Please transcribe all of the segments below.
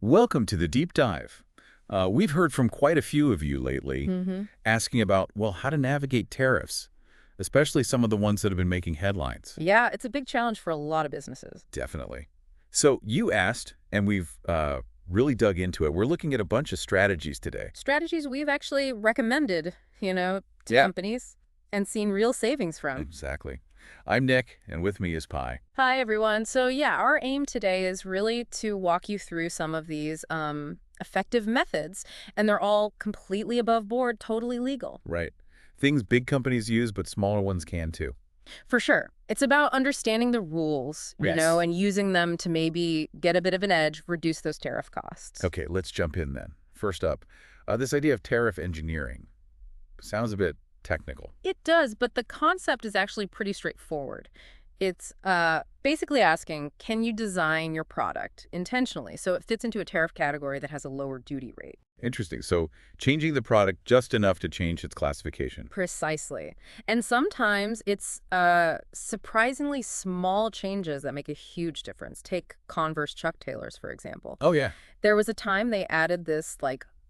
Welcome to the deep dive. We've heard from quite a few of you lately asking about, well, how to navigate tariffs, especially some of the ones that have been making headlines. Yeah, it's a big challenge for a lot of businesses. Definitely. So you asked, and we've really dug into it. We're looking at a bunch of strategies today. Strategies we've actually recommended, to Yeah. companies and seen real savings from. Exactly. I'm Nick, and with me is Pi. Hi, everyone. So, yeah, our aim today is really to walk you through some of these effective methods, and they're all completely above board, totally legal. Right. Things big companies use, but smaller ones can too. For sure. It's about understanding the rules, Yes. and using them to maybe get a bit of an edge, reduce those tariff costs. Okay, let's jump in then. First up, this idea of tariff engineering sounds a bit technical. It does, but the concept is actually pretty straightforward. It's basically asking, can you design your product intentionally so it fits into a tariff category that has a lower duty rate? Interesting. So changing the product just enough to change its classification. Precisely. And sometimes it's surprisingly small changes that make a huge difference. Take Converse Chuck Taylors, for example. Oh, yeah. There was a time they added this,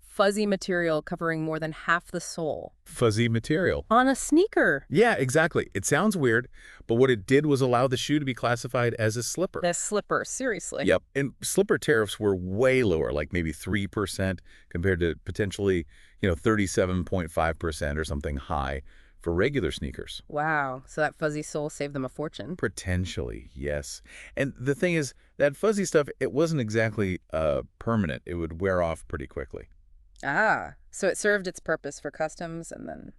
fuzzy material covering more than half the sole Fuzzy material. on a sneaker. Yeah, exactly. It sounds weird, but what it did was allow the shoe to be classified as a slipper. The slipper, seriously. Yep. And slipper tariffs were way lower, like maybe 3% compared to potentially, 37.5% or something high for regular sneakers. Wow. So that fuzzy sole saved them a fortune. Potentially, yes. And the thing is, that fuzzy stuff, it wasn't exactly permanent. It would wear off pretty quickly. Ah, so it served its purpose for customs and then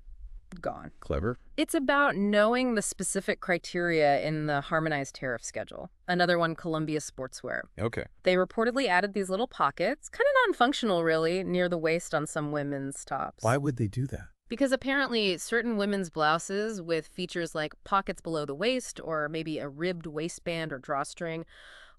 gone. Clever. It's about knowing the specific criteria in the harmonized tariff schedule. Another one, Columbia Sportswear. Okay. They reportedly added these little pockets, kind of non-functional really, near the waist on some women's tops. Why would they do that? Because apparently certain women's blouses with features like pockets below the waist or maybe a ribbed waistband or drawstring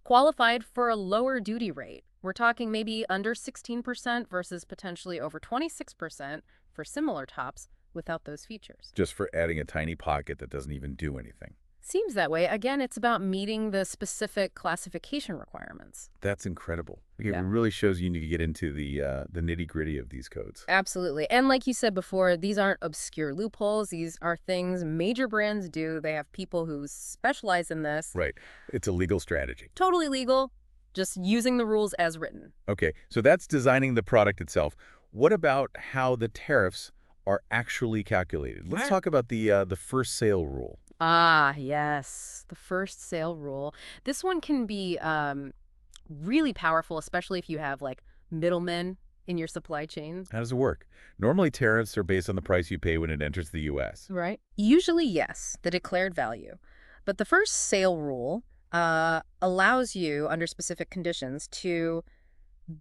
qualified for a lower duty rate. We're talking maybe under 16% versus potentially over 26% for similar tops without those features. Just for adding a tiny pocket that doesn't even do anything. Seems that way. Again, it's about meeting the specific classification requirements. That's incredible. It Yeah. really shows you need to get into the nitty-gritty of these codes. Absolutely. And like you said before, these aren't obscure loopholes. These are things major brands do. They have people who specialize in this. Right. It's a legal strategy. Totally legal, just using the rules as written. Okay, so that's designing the product itself. What about how the tariffs are actually calculated? Let's talk about the first sale rule. Ah, yes. The first sale rule. This one can be really powerful, especially if you have middlemen in your supply chain. How does it work? Normally, tariffs are based on the price you pay when it enters the U.S. Right. Usually, yes, the declared value. But the first sale rule allows you, under specific conditions, to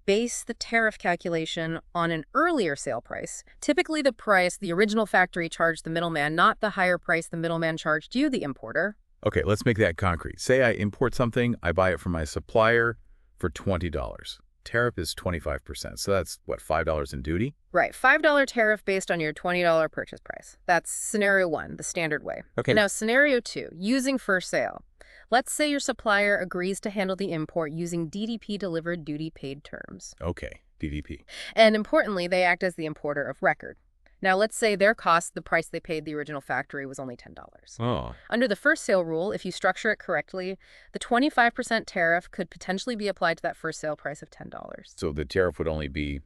base the tariff calculation on an earlier sale price. Typically the price the original factory charged the middleman, not the higher price the middleman charged you, the importer. Okay, let's make that concrete. Say I import something, I buy it from my supplier for $20. Tariff is 25%, so that's, what, $5 in duty? Right, $5 tariff based on your $20 purchase price. That's scenario one, the standard way. Okay. Now, scenario two, using first sale. Let's say your supplier agrees to handle the import using DDP delivered duty paid terms. Okay, DDP. And importantly, they act as the importer of record. Now, let's say their cost, the price they paid the original factory, was only $10. Oh, Under the first sale rule, if you structure it correctly, the 25% tariff could potentially be applied to that first sale price of $10. so the tariff would only be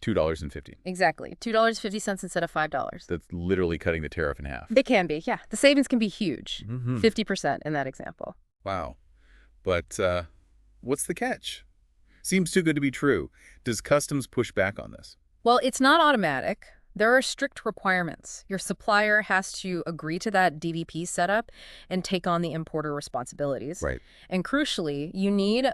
$2.50. Exactly. $2.50 instead of $5. That's literally cutting the tariff in half. They can be, yeah. The savings can be huge. Mhm. 50% in that example. Wow. But what's the catch? Seems too good to be true. Does customs push back on this? Well, it's not automatic. There are strict requirements. Your supplier has to agree to that DDP setup and take on the importer responsibilities. Right. And crucially, you need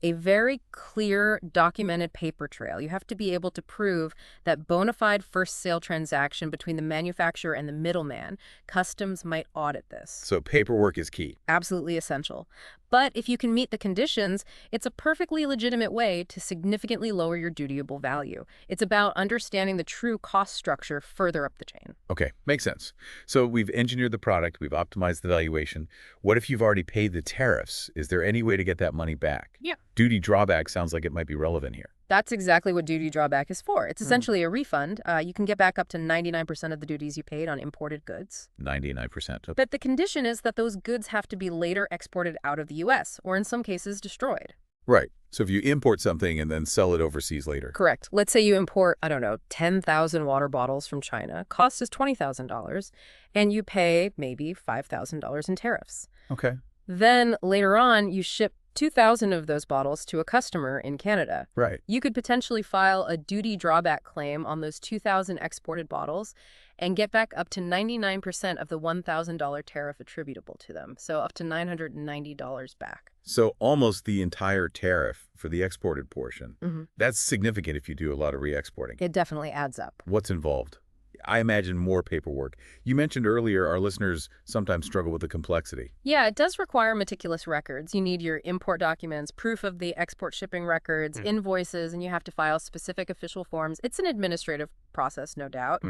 a very clear documented paper trail. You have to be able to prove that bona fide first sale transaction between the manufacturer and the middleman. Customs might audit this. So paperwork is key. Absolutely essential. But if you can meet the conditions, it's a perfectly legitimate way to significantly lower your dutiable value. It's about understanding the true cost structure further up the chain. Okay, makes sense. So we've engineered the product, we've optimized the valuation. What if you've already paid the tariffs? Is there any way to get that money back? Yeah. Duty drawback sounds like it might be relevant here. That's exactly what duty drawback is for. It's essentially a refund. You can get back up to 99% of the duties you paid on imported goods. 99%. Okay. But the condition is that those goods have to be later exported out of the U.S., or in some cases destroyed. Right. So if you import something and then sell it overseas later. Correct. Let's say you import, I don't know, 10,000 water bottles from China. Cost is $20,000, and you pay maybe $5,000 in tariffs. Okay. Then later on, you ship 2,000 of those bottles to a customer in Canada. Right. You could potentially file a duty drawback claim on those 2,000 exported bottles and get back up to 99% of the $1,000 tariff attributable to them, so up to $990 back. So almost the entire tariff for the exported portion. Mm-hmm. That's significant if you do a lot of re-exporting. It definitely adds up. What's involved? I imagine more paperwork. You mentioned earlier our listeners sometimes struggle with the complexity. Yeah, it does require meticulous records. You need your import documents, proof of the export shipping records, invoices, and you have to file specific official forms. It's an administrative process, no doubt.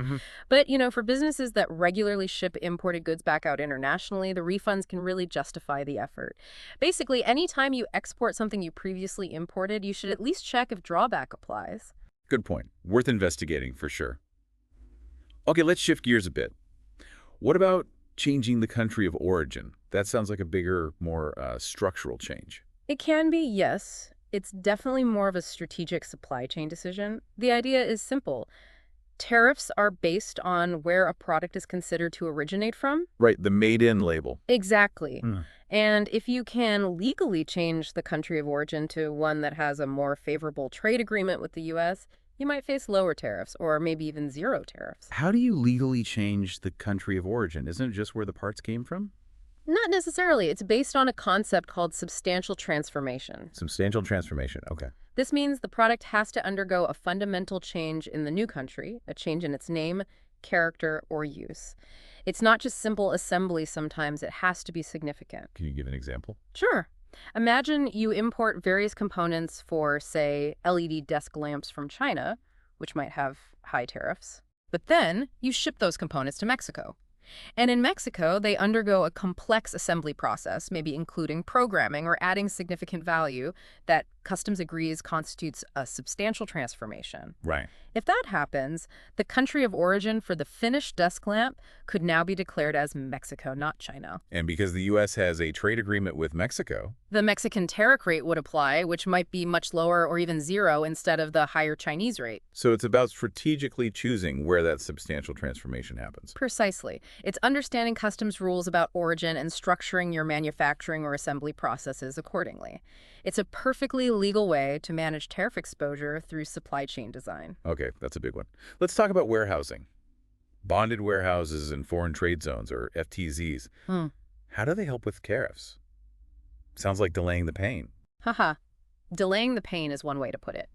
But, for businesses that regularly ship imported goods back out internationally, the refunds can really justify the effort. Basically, anytime you export something you previously imported, you should at least check if drawback applies. Good point. Worth investigating for sure. Okay, let's shift gears a bit. What about changing the country of origin? That sounds like a bigger, more structural change. It can be, yes. It's definitely more of a strategic supply chain decision. The idea is simple. Tariffs are based on where a product is considered to originate from. Right, the made-in label. Exactly. And if you can legally change the country of origin to one that has a more favorable trade agreement with the U.S., you might face lower tariffs or maybe even zero tariffs. How do you legally change the country of origin? Isn't it just where the parts came from? Not necessarily. It's based on a concept called substantial transformation. Substantial transformation, okay. This means the product has to undergo a fundamental change in the new country, a change in its name, character, or use. It's not just simple assembly sometimes, it has to be significant. Can you give an example? Sure. Imagine you import various components for, say, LED desk lamps from China, which might have high tariffs. But then you ship those components to Mexico. And in Mexico, they undergo a complex assembly process, maybe including programming or adding significant value that customs agrees constitutes a substantial transformation. Right. If that happens, the country of origin for the finished desk lamp could now be declared as Mexico, not China. And because the U.S. has a trade agreement with Mexico, the Mexican tariff rate would apply, which might be much lower or even zero instead of the higher Chinese rate. So it's about strategically choosing where that substantial transformation happens. Precisely. It's understanding customs rules about origin and structuring your manufacturing or assembly processes accordingly. It's a perfectly legal way to manage tariff exposure through supply chain design. Okay, that's a big one. Let's talk about warehousing. Bonded warehouses in foreign trade zones, or FTZs. How do they help with tariffs? Sounds like delaying the pain. Haha. Delaying the pain is one way to put it.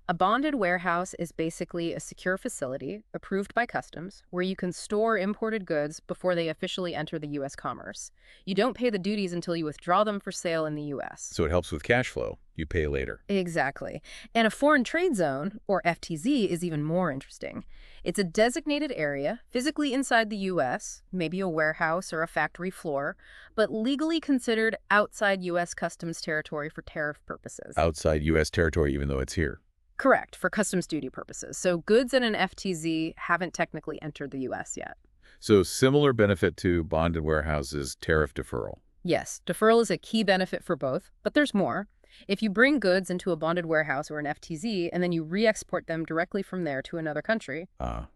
A bonded warehouse is basically a secure facility approved by customs where you can store imported goods before they officially enter the U.S. commerce. You don't pay the duties until you withdraw them for sale in the U.S. So it helps with cash flow. You pay later. Exactly. And a foreign trade zone, or FTZ, is even more interesting. It's a designated area physically inside the U.S., maybe a warehouse or a factory floor, but legally considered outside U.S. customs territory for tariff purposes. Outside U.S. territory, even though it's here. Correct, for customs duty purposes. So goods in an FTZ haven't technically entered the U.S. yet. So similar benefit to bonded warehouses, tariff deferral. Yes, deferral is a key benefit for both, but there's more. If you bring goods into a bonded warehouse or an FTZ and then you re-export them directly from there to another country,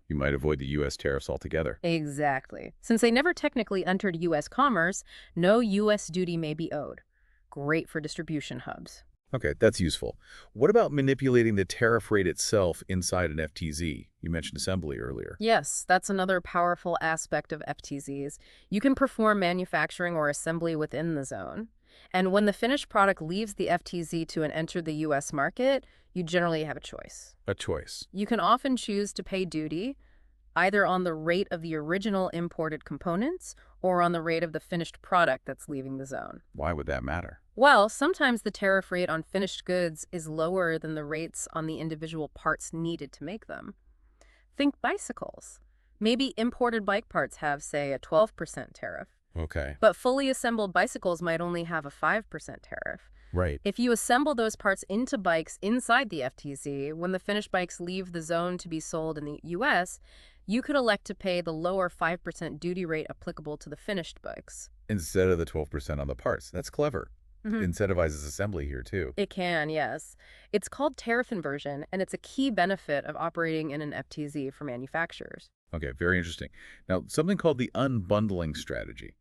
you might avoid the U.S. tariffs altogether. Exactly. Since they never technically entered U.S. commerce, no U.S. duty may be owed. Great for distribution hubs. Okay, that's useful. What about manipulating the tariff rate itself inside an FTZ? You mentioned assembly earlier. Yes, that's another powerful aspect of FTZs. You can perform manufacturing or assembly within the zone. And when the finished product leaves the FTZ to enter the U.S. market, you generally have a choice. A choice. You can often choose to pay duty either on the rate of the original imported components or on the rate of the finished product that's leaving the zone. Why would that matter? Well, sometimes the tariff rate on finished goods is lower than the rates on the individual parts needed to make them. Think bicycles. Maybe imported bike parts have, say, a 12% tariff. Okay. But fully assembled bicycles might only have a 5% tariff. Right. If you assemble those parts into bikes inside the FTZ, when the finished bikes leave the zone to be sold in the US, you could elect to pay the lower 5% duty rate applicable to the finished bikes. Instead of the 12% on the parts. That's clever. Mhm. Incentivizes assembly here, too. It can, yes. It's called tariff inversion, and it's a key benefit of operating in an FTZ for manufacturers. Okay, very interesting. Now, something called the unbundling strategy.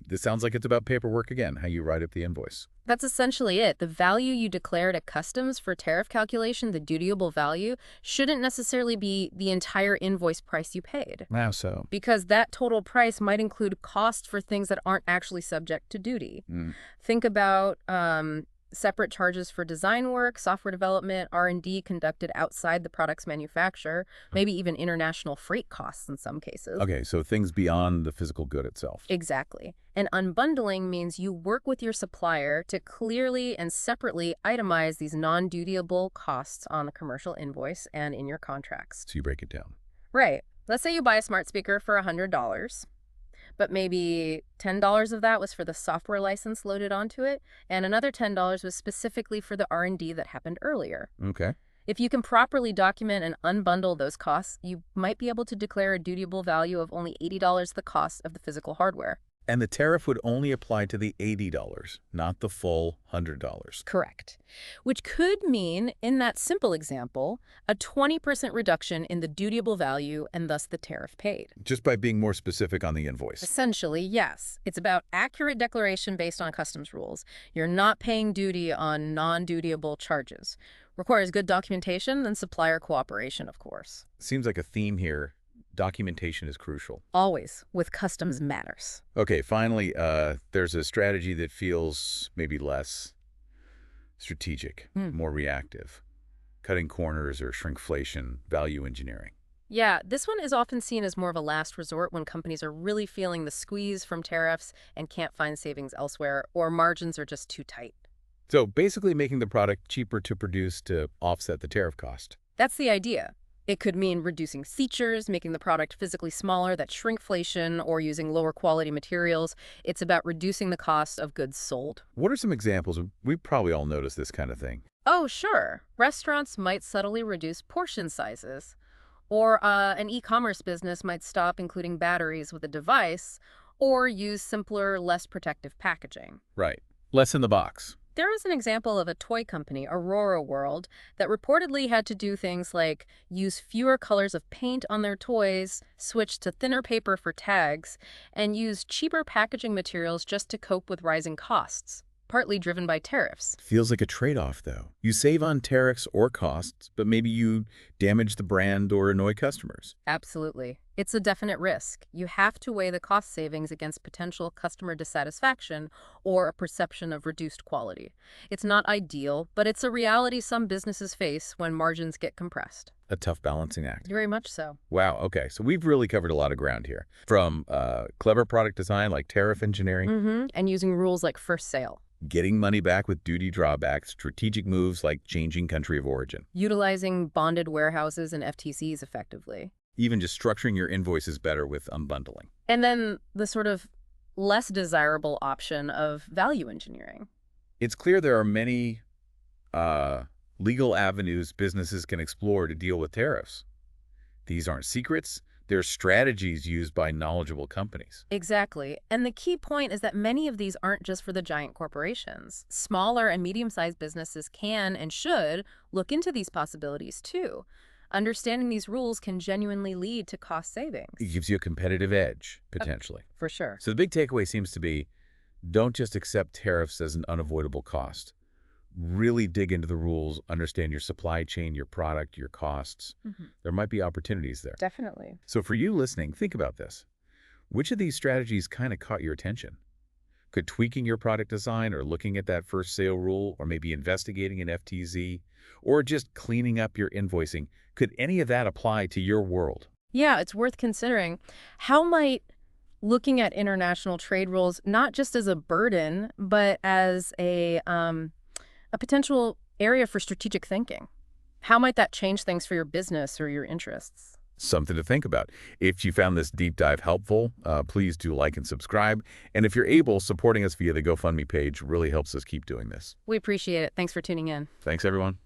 This sounds like it's about paperwork again, how you write up the invoice. That's essentially it. The value you declared at customs for tariff calculation, the dutiable value, shouldn't necessarily be the entire invoice price you paid, How so? because that total price might include costs for things that aren't actually subject to duty. Mm. Think about separate charges for design work, software development, R&D conducted outside the product's manufacture, maybe even international freight costs in some cases. Okay, so things beyond the physical good itself. Exactly. And unbundling means you work with your supplier to clearly and separately itemize these non-dutiable costs on the commercial invoice and in your contracts. So you break it down. Right. Let's say you buy a smart speaker for $100, but maybe $10 of that was for the software license loaded onto it, and another $10 was specifically for the R&D that happened earlier. Okay. If you can properly document and unbundle those costs, you might be able to declare a dutiable value of only $80 the cost of the physical hardware. And the tariff would only apply to the $80, not the full $100. Correct. Which could mean, in that simple example, a 20% reduction in the dutiable value and thus the tariff paid. Just by being more specific on the invoice. Essentially, yes. It's about accurate declaration based on customs rules. You're not paying duty on non-dutiable charges. Requires good documentation and supplier cooperation, of course. Seems like a theme here. Documentation is crucial. Always, with customs matters. Okay, finally, there's a strategy that feels maybe less strategic, more reactive. Cutting corners or shrinkflation, value engineering. Yeah, this one is often seen as more of a last resort when companies are really feeling the squeeze from tariffs and can't find savings elsewhere, or margins are just too tight. So basically making the product cheaper to produce to offset the tariff cost. That's the idea. It could mean reducing features, making the product physically smaller, that's shrinkflation, or using lower quality materials. It's about reducing the cost of goods sold. What are some examples? We probably all notice this kind of thing. Oh, sure. Restaurants might subtly reduce portion sizes. Or an e-commerce business might stop including batteries with a device, or use simpler, less protective packaging. Right. Less in the box. There is an example of a toy company, Aurora World, that reportedly had to do things like use fewer colors of paint on their toys, switch to thinner paper for tags, and use cheaper packaging materials just to cope with rising costs, partly driven by tariffs. Feels like a trade-off, though. You save on tariffs or costs, but maybe you damage the brand or annoy customers. Absolutely. It's a definite risk. You have to weigh the cost savings against potential customer dissatisfaction or a perception of reduced quality. It's not ideal, but it's a reality some businesses face when margins get compressed. A tough balancing act. Very much so. Wow, okay. So we've really covered a lot of ground here. From clever product design like tariff engineering, And using rules like first sale. getting money back with duty drawbacks, strategic moves like changing country of origin, Utilizing bonded warehouses and FTCs effectively. even just structuring your invoices better with unbundling. And then the sort of less desirable option of value engineering. It's clear there are many legal avenues businesses can explore to deal with tariffs. These aren't secrets. They're strategies used by knowledgeable companies. Exactly. And the key point is that many of these aren't just for the giant corporations. Smaller and medium-sized businesses can and should look into these possibilities too. Understanding these rules can genuinely lead to cost savings. It gives you a competitive edge, potentially. For sure. So the big takeaway seems to be, don't just accept tariffs as an unavoidable cost. Really dig into the rules, understand your supply chain, your product, your costs. There might be opportunities there. Definitely. So for you listening, think about this. Which of these strategies kind of caught your attention? Could tweaking your product design or looking at that first sale rule or maybe investigating an FTZ or just cleaning up your invoicing, could any of that apply to your world? Yeah, it's worth considering. How might looking at international trade rules not just as a burden, but as a potential area for strategic thinking? How might that change things for your business or your interests? Something to think about. If you found this deep dive helpful, please do like and subscribe. And if you're able, supporting us via the GoFundMe page really helps us keep doing this. We appreciate it. Thanks for tuning in. Thanks, everyone.